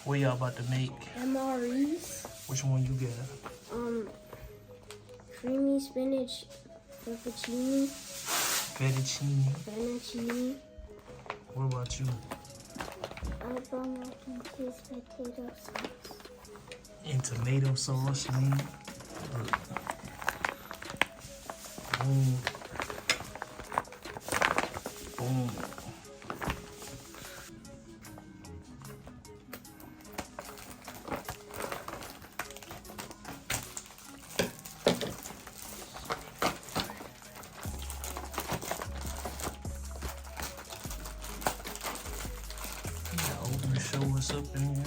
What y'all about to make? MREs. Which one you got? Creamy spinach fettuccine. Fettuccine. What about you? Alabama mac and cheese potato sauce. And tomato sauce, you mean? Boom. Boom. Open the show what's up in here.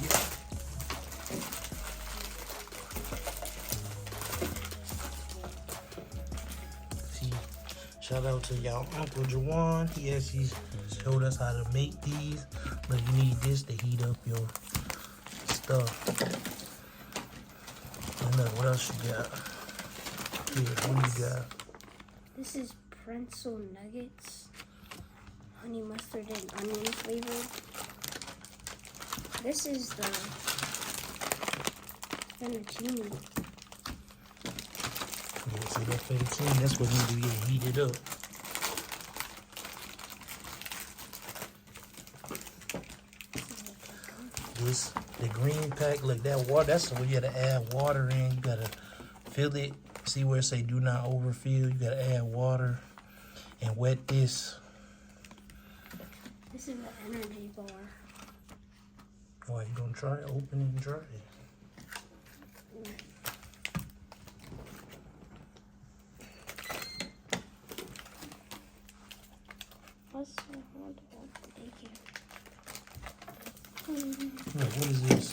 Yeah. See, shout out to y'all Uncle Jawan. He actually showed us how to make these. But you need this to heat up your stuff. And look, what else you got? Here, what you got? This is pretzel nuggets. Honey mustard and onion flavored. This is the fettuccine. Yeah, see that fettuccine? That's what need to get heated up. This, the green pack, look, that water, that's where you gotta add water in. You gotta fill it. See where it say do not overfill? You gotta add water and wet this. This is an energy bar. Why, you gonna try it? Open it and try it. What's the hold on? Thank you. Look, what is this?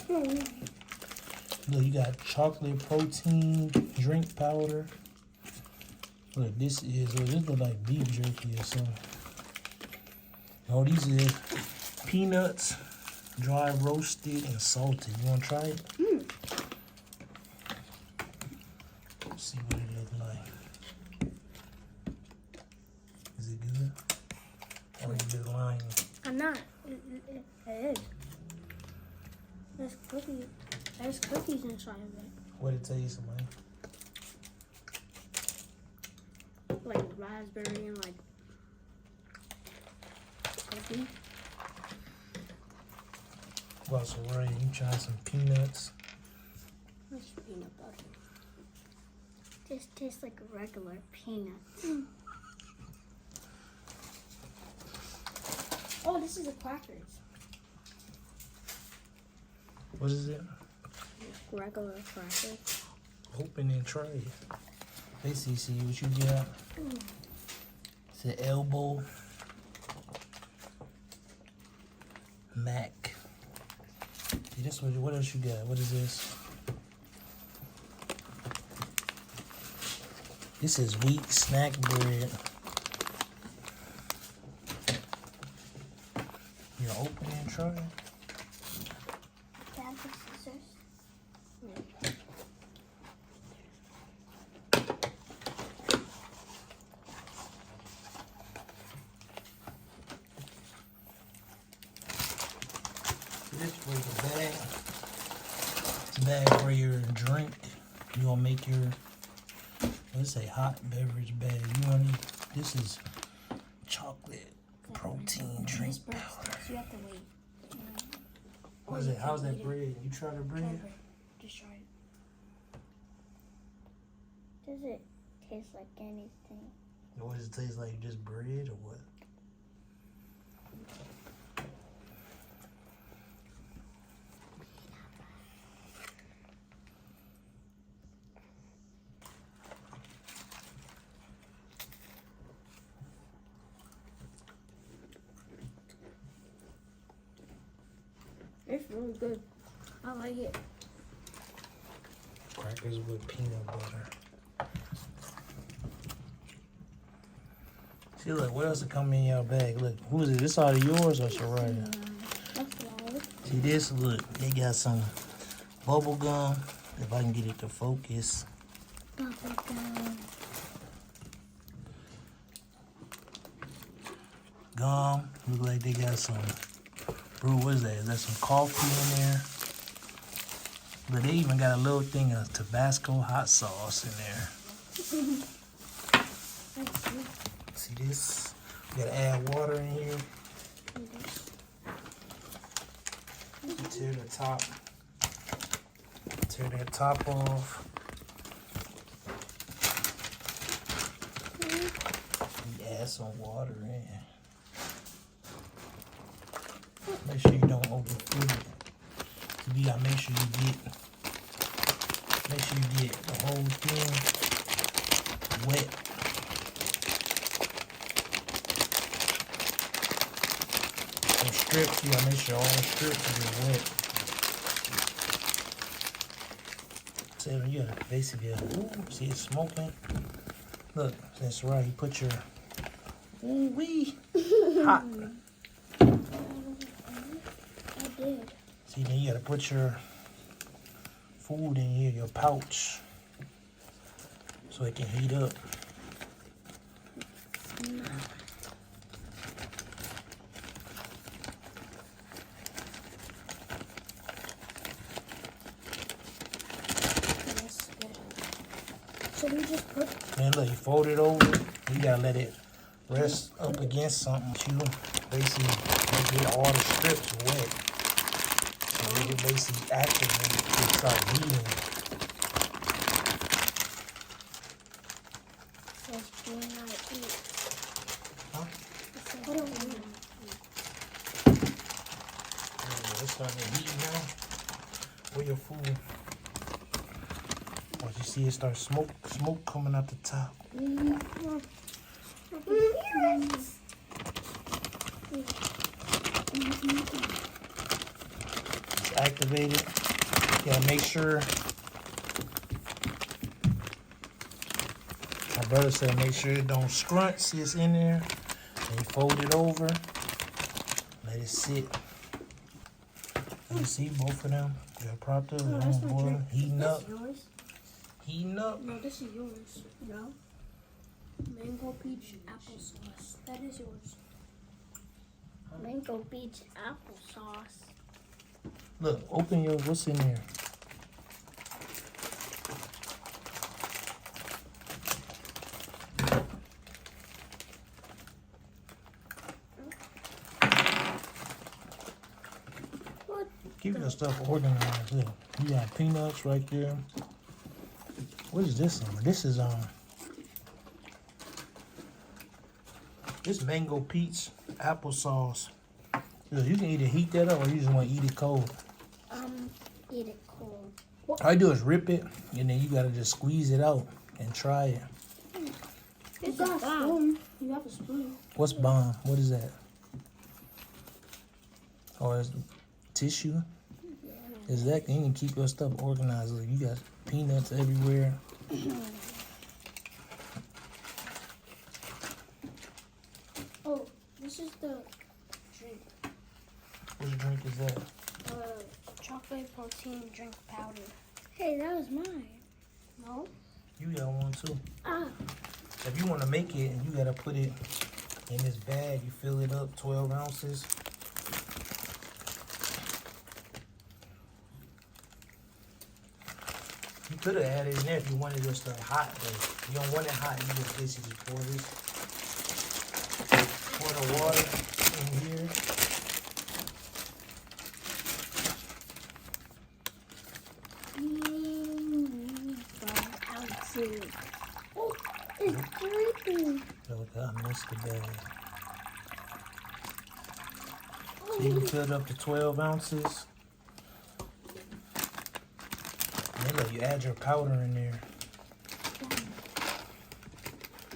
Look, you got chocolate protein drink powder. Look, this look like beef jerky or something. Oh, these is peanuts, dry roasted and salted. You wanna try it? Let's see what it look like. Is it good? Or you just lying? I'm not. It is. There's cookies. There's cookies inside of it. What it taste like? Like raspberry and like cookie. Well, so right, you try some peanuts. What's peanut butter? Just tastes like regular peanuts. Oh, this is the crackers. What is it? Regular crackers. Open and try it. Basically, see what you got. It's an elbow. Mac. See, this what else you got? What is this? This is wheat snack bread. You know, open it and try it. Grab the scissors. This was a bag. It's a bag for your drink. You gonna make your, let's say, hot beverage bag. You want it? This is chocolate protein drink powder. You have to wait. What is it? How's that bread? You try the bread? Just try it. Does it taste like anything? What does it taste like? Just bread or what? It's really good. I like it. Crackers with peanut butter. See, look, what else is coming in your bag? Look, who is it? This all yours or Sariah? That's right. See this? Look, they got some bubble gum. If I can get it to focus. Gum. Look like they got some brew. What is that? Is that some coffee in there? But they even got a little thing of Tabasco hot sauce in there. See this? You gotta add water in here. Tear that top off. You add some water in. Make sure you don't overfill it. You gotta make sure you get the whole thing wet. The strips, you gotta make sure all the strips are wet. So you gotta basically, see it's smoking. Look, that's right. You put your wee hot. I did. See, then you gotta put your food in here, your pouch, so it can heat up. So we just put. Man, look, you fold it over. You gotta let it rest up against something. You basically get all the strips wet. So you can basically activate it to start heating. Says do not eat. Huh? What do we eat? It's starting to heat now. Where your food? Once you see it start smoke coming out the top. It's activated. You gotta make sure. My brother said make sure it don't scrunch. See it's in there. And you fold it over. Let it sit. You see both of them? They're propped up. No, that's not true. Heating up. That's yours. Heating up. No, this is yours. No. Mango peach applesauce. That is yours. Mango peach applesauce. Look, open your, what's in there? What? Keep your stuff organized. Look, you got peanuts right there. What is this on? This is this mango peach applesauce. Look, you can either heat that up or you just want to eat it cold. Eat it cold. All you do is rip it, and then you gotta just squeeze it out and try it. You got a spoon. You have a spoon. What's bomb? What is that? Or is tissue? Is that you can keep your stuff organized? Look, you got peanuts everywhere. Oh, this is the drink. Which drink is that? Chocolate protein drink powder. Hey, that was mine. No? You got one too. Ah. If you want to make it, you gotta put it in this bag. You fill it up, 12 ounces. You could have added in there if you wanted your stuff hot, but you don't want it hot. You just basically pour this. Pour the water in here. Oh, it's dripping. Look, I missed the bag. So you can fill it up to 12 ounces. And then look, you add your powder in there.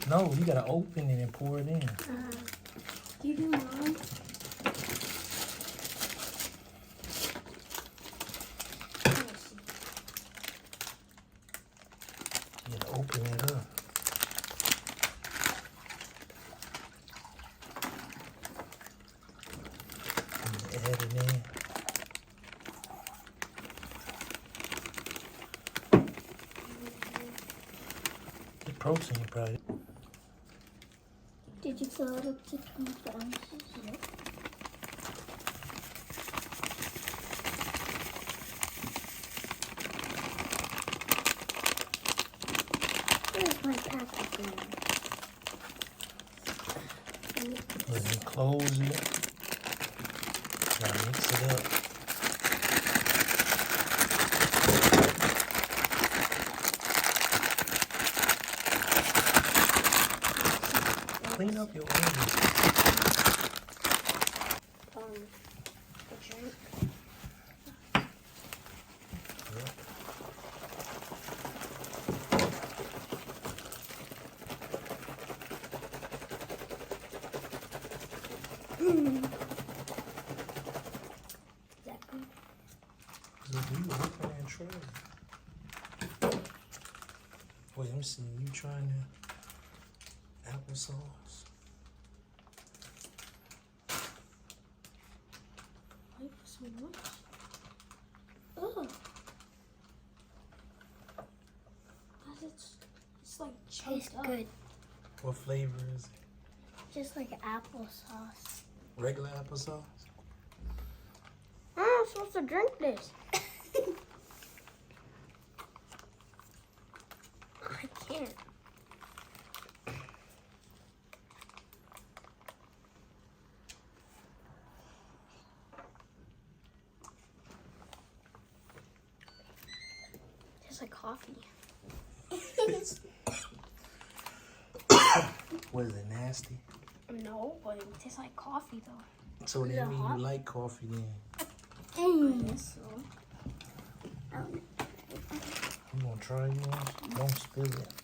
No, you gotta open it and pour it in. You do mine? You gotta open it up. And add it in. The protein probably. Did you fill it up to 12 ounces? Yep. my packaging. Let me close it. Now mix it up. Clean up your edges. The drink. Exactly. So you open and try it. Wait, let me see. You trying the applesauce? Why so much? Oh. It's like tastes good. What flavor is it? Just like applesauce. Regular applesauce? I'm supposed to drink this. I can't. Tastes like coffee. What is it, nasty? No, but it tastes like coffee though. So Is that it means hot? you like coffee then. I guess so. You gonna try yours? Don't spill it.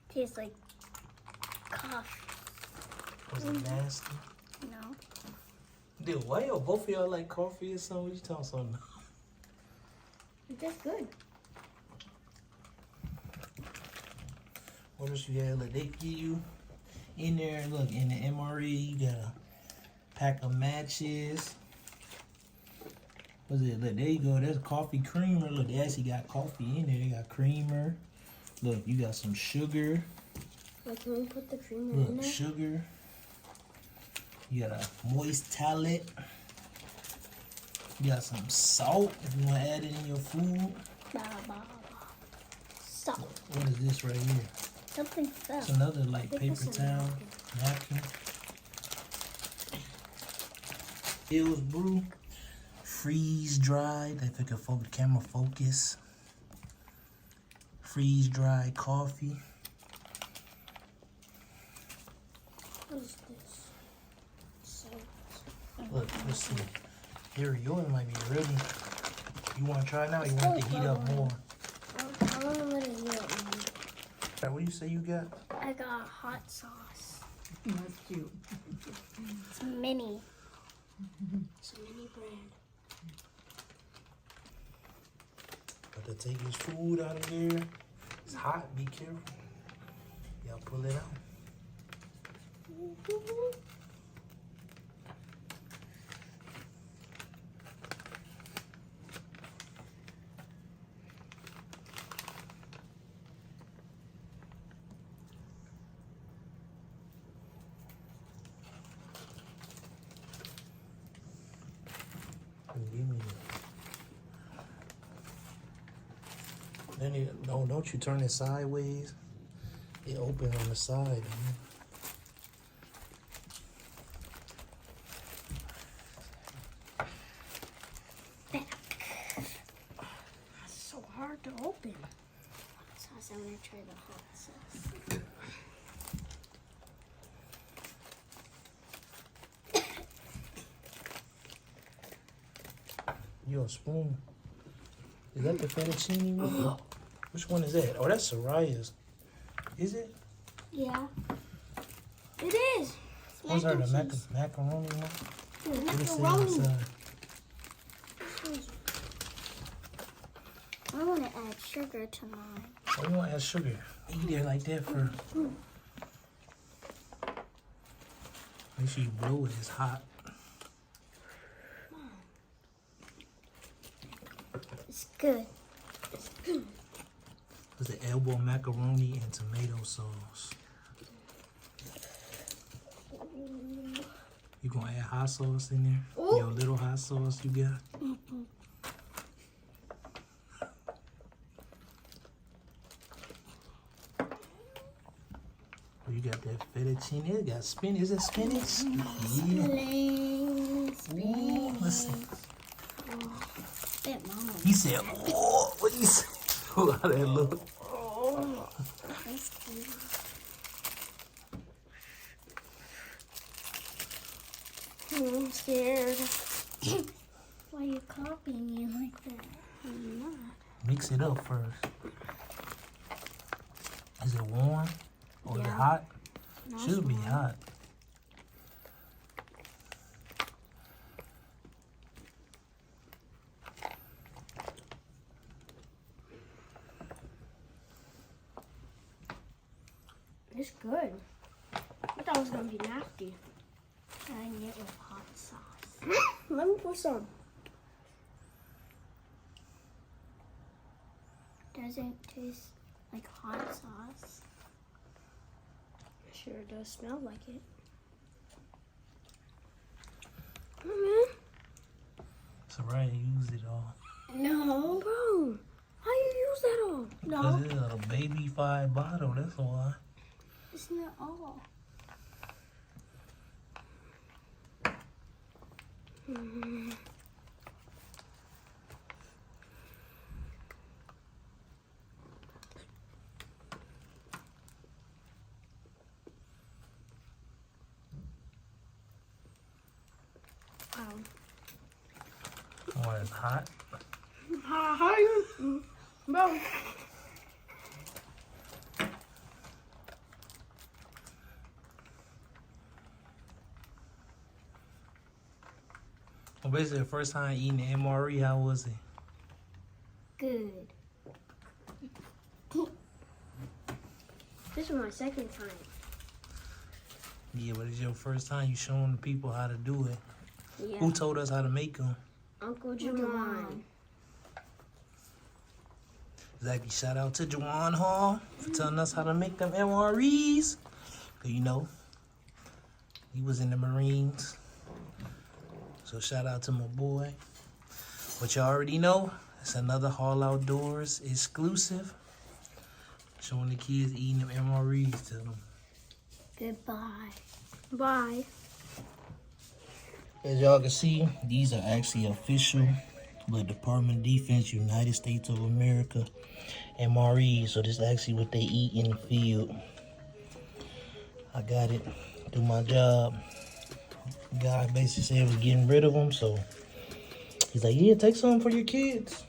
Tastes like coffee. Was it nasty? No. Dude, why y'all both of y'all like coffee or something? What you talking something? It tastes good. What else you got? Look, they give you in there. Look, in the MRE, you got a pack of matches. What's it? Look, there you go. That's coffee creamer. Look, they actually got coffee in there. They got creamer. Look, you got some sugar. Like, can we put the creamer in Look, there? sugar. You got a moist talent. You got some salt if you want to add it in your food. Salt. What is this right here? Something fell. It's another like I think paper it's a towel, napkin. Hills Brew, freeze dried. If it could focus, camera focus. Freeze dried coffee. What is this? Salt. Look, let's see. Here, yours might be ready. You want to try it now? Or you want it to heat up more? I want to let it heat up more. What do you say you got? I got hot sauce. That's cute. It's mini. It's a mini brand. Got to take his food out of there. It's hot. Be careful. Y'all pull it out. Give me that. Then it, don't you turn it sideways. It open on the side. Man. It's so hard to open. Hot sauce. I'm going to try the hot sauce. You a spoon? Is that the fettuccine one? Which one is that? Oh, that's Sariah's. Is it? Yeah. It is. What's her, the Mac and cheese. macaroni one? What is it Macaroni. inside? I want to add sugar to mine. Oh, you want to add sugar? Eat it like that for. Make sure you blow it. It's hot. It's good. It's the elbow macaroni and tomato sauce. You gonna add hot sauce in there? Ooh. Your little hot sauce you got? You got that fettuccine. It got spinach. Is it spinach? Yeah. Ooh, let's see. That mama. He said, "Oh, what you say?" How that look? That's cute. I'm scared. Why are you copying me like that? I'm not. Mix it up first. Is it warm or is it hot? No, Should be it's warm. hot. It's good. I thought it was gonna be nasty. Trying it with hot sauce. Let me put some. Doesn't taste like hot sauce. Sure does smell like it. Sariah used it all. No, bro. How you use that all? Because No, it's a baby 5 bottle, that's why. it's not all. Oh, it's hot. How you, bro? Well, basically, the first time eating the MRE, how was it? Good. This is my second time. Yeah, but it's your first time you showing the people how to do it. Yeah. Who told us how to make them? Uncle Juwan. Exactly. Shout out to Juwan Hall for telling us how to make them MREs. 'Cause you know, he was in the Marines. So shout out to my boy. But you already know, it's another Hall Outdoors exclusive. Showing the kids eating them MREs to them. Goodbye. Bye. As y'all can see, these are actually official the Department of Defense, United States of America, MRE. So this is actually what they eat in the field. I got it. Do my job. Guy basically said we're getting rid of them, so he's like, yeah, take some for your kids.